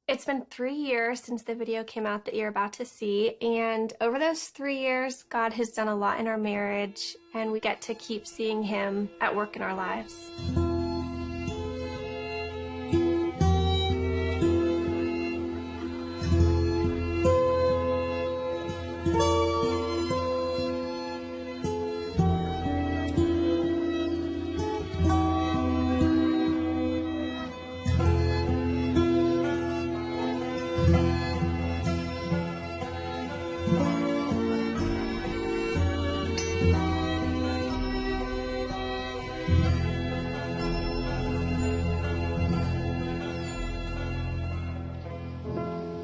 It's been 3 years since the video came out that you're about to see, and over those 3 years, God has done a lot in our marriage, and we get to keep seeing Him at work in our lives.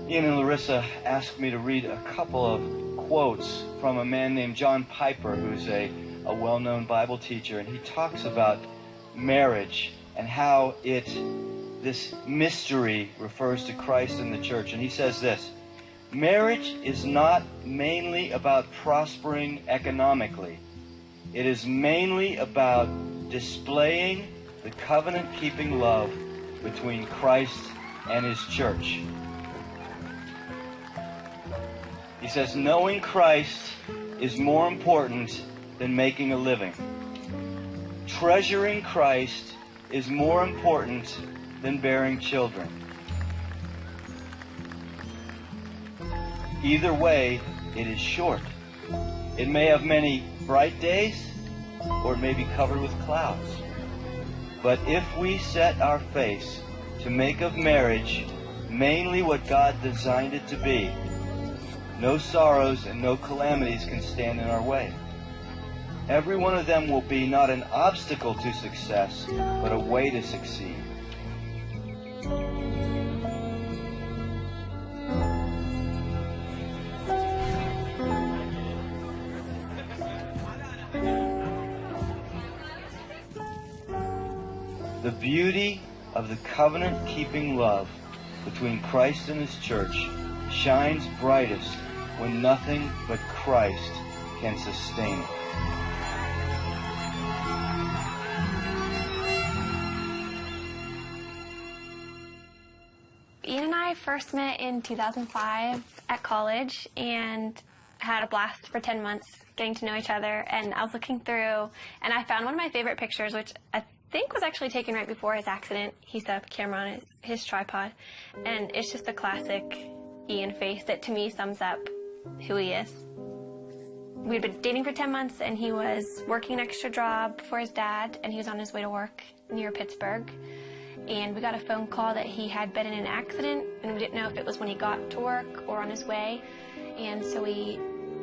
Ian and Larissa asked me to read a couple of quotes from a man named John Piper, who's a well-known Bible teacher, and he talks about marriage and how this mystery refers to Christ and the church. And he says this: marriage is not mainly about prospering economically. It is mainly about displaying the covenant-keeping love between Christ and His church. He says, knowing Christ is more important than making a living. Treasuring Christ is more important than bearing children. Either way, it is short. It may have many bright days, or it may be covered with clouds. But if we set our face to make of marriage mainly what God designed it to be, no sorrows and no calamities can stand in our way. Every one of them will be not an obstacle to success, but a way to succeed. The beauty of the covenant-keeping love between Christ and His church shines brightest when nothing but Christ can sustain it. Ian and I first met in 2005 at college and had a blast for 10 months getting to know each other. And I was looking through and I found one of my favorite pictures, which I think was actually taken right before his accident. He set up a camera on his tripod, and it's just a classic Ian face that to me sums up who he is. We'd been dating for 10 months and he was working an extra job for his dad, and he was on his way to work near Pittsburgh. And we got a phone call that he had been in an accident, and we didn't know if it was when he got to work or on his way. And so we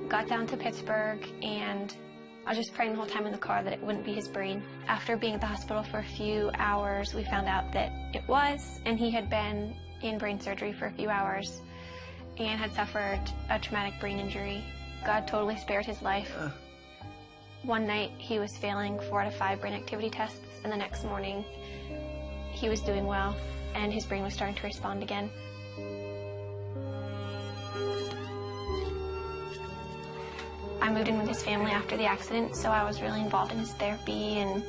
got down to Pittsburgh, and I was just praying the whole time in the car that it wouldn't be his brain. After being at the hospital for a few hours, we found out that it was, and he had been in brain surgery for a few hours and had suffered a traumatic brain injury. God totally spared his life. One night he was failing 4 out of 5 brain activity tests, and the next morning he was doing well and his brain was starting to respond again. I moved in with his family after the accident, so I was really involved in his therapy and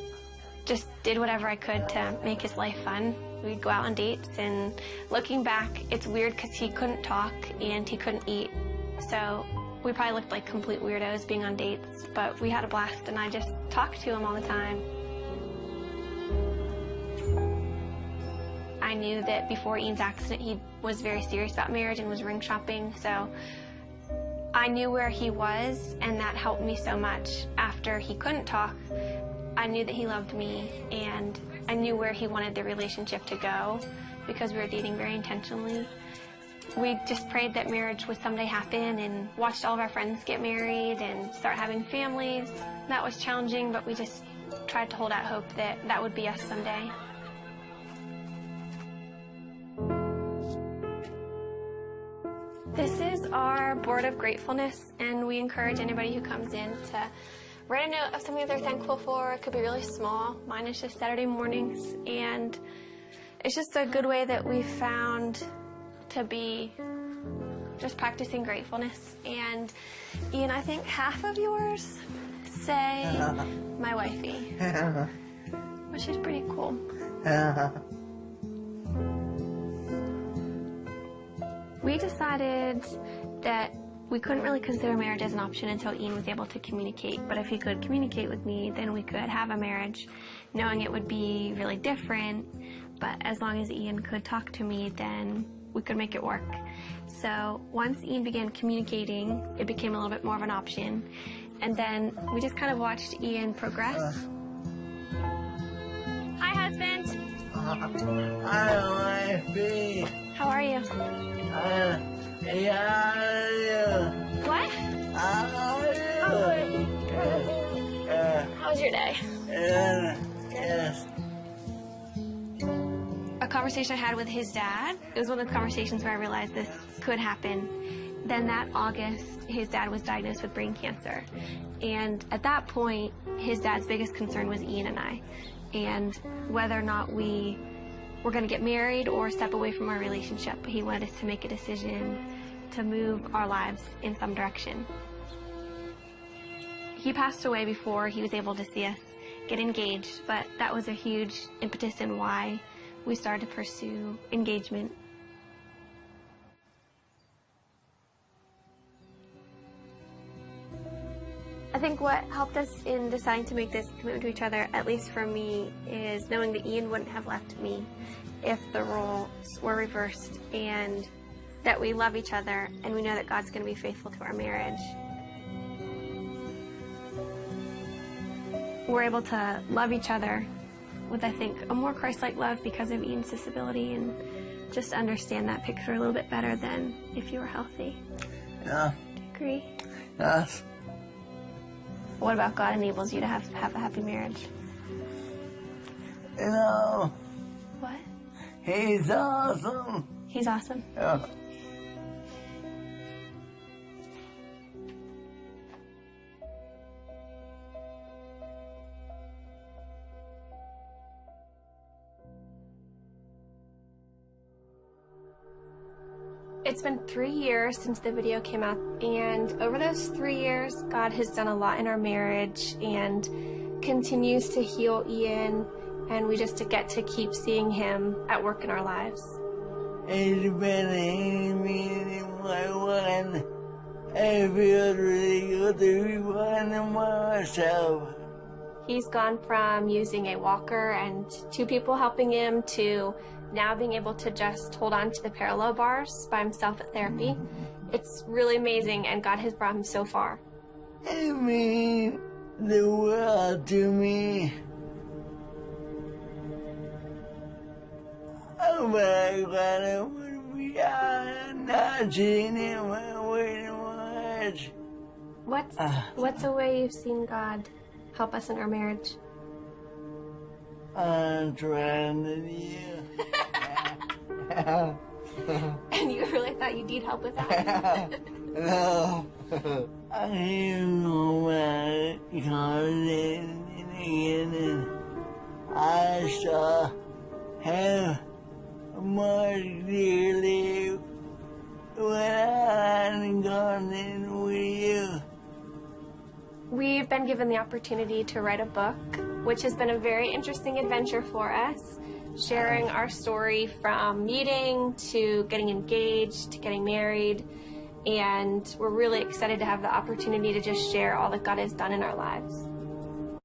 just did whatever I could to make his life fun. We'd go out on dates, and looking back, it's weird because he couldn't talk and he couldn't eat. So we probably looked like complete weirdos being on dates, but we had a blast, and I just talked to him all the time. I knew that before Ian's accident, he was very serious about marriage and was ring shopping, so I knew where he was, and that helped me so much. After he couldn't talk, I knew that he loved me, and I knew where he wanted the relationship to go because we were dating very intentionally. We just prayed that marriage would someday happen and watched all of our friends get married and start having families. That was challenging, but we just tried to hold out hope that that would be us someday. This is our board of gratefulness, and we encourage anybody who comes in to write a note of something they're thankful for. It could be really small. Mine is just Saturday mornings, and it's just a good way that we've found to be just practicing gratefulness. And Ian, I think half of yours say my wifey, which is pretty cool. We decided that we couldn't really consider marriage as an option until Ian was able to communicate. But if he could communicate with me, then we could have a marriage, knowing it would be really different. But as long as Ian could talk to me, then we could make it work. So once Ian began communicating, it became a little bit more of an option. And then we just kind of watched Ian progress. Hi, husband. Hi, wifey. How are you? What? How was your day? Yes. A conversation I had with his dad. It was one of those conversations where I realized this could happen. Then that August, his dad was diagnosed with brain cancer. And at that point, his dad's biggest concern was Ian and I, and whether or not we were going to get married or step away from our relationship. He wanted us to make a decision to move our lives in some direction. He passed away before he was able to see us get engaged, but that was a huge impetus in why we started to pursue engagement. I think what helped us in deciding to make this commitment to each other, at least for me, is knowing that Ian wouldn't have left me if the roles were reversed, and that we love each other and we know that God's going to be faithful to our marriage. We're able to love each other with, I think, a more Christ-like love because of Ian's disability, and just understand that picture a little bit better than if you were healthy. Yeah. Do you agree? Yes. What about God enables you to have a happy marriage? You know, What? he's awesome. He's awesome. Yeah. It's been 3 years since the video came out, and over those 3 years, God has done a lot in our marriage and continues to heal Ian, and we just get to keep seeing him at work in our lives. It's been one. I feel really good to be one of myself. He's gone from using a walker and 2 people helping him to now being able to just hold on to the parallel bars by himself at therapy. It's really amazing, and God has brought him so far. It means the world to me. Oh my God, I would be not seeing him very much. What's a way you've seen God help us in our marriage? I'm trying to do. And you really thought you need help with that? No. I know my confidence again, and I saw how much dearly when I'm going with you. We've been given the opportunity to write a book, which has been a very interesting adventure for us, sharing our story from meeting to getting engaged to getting married, and we're really excited to have the opportunity to just share all that God has done in our lives.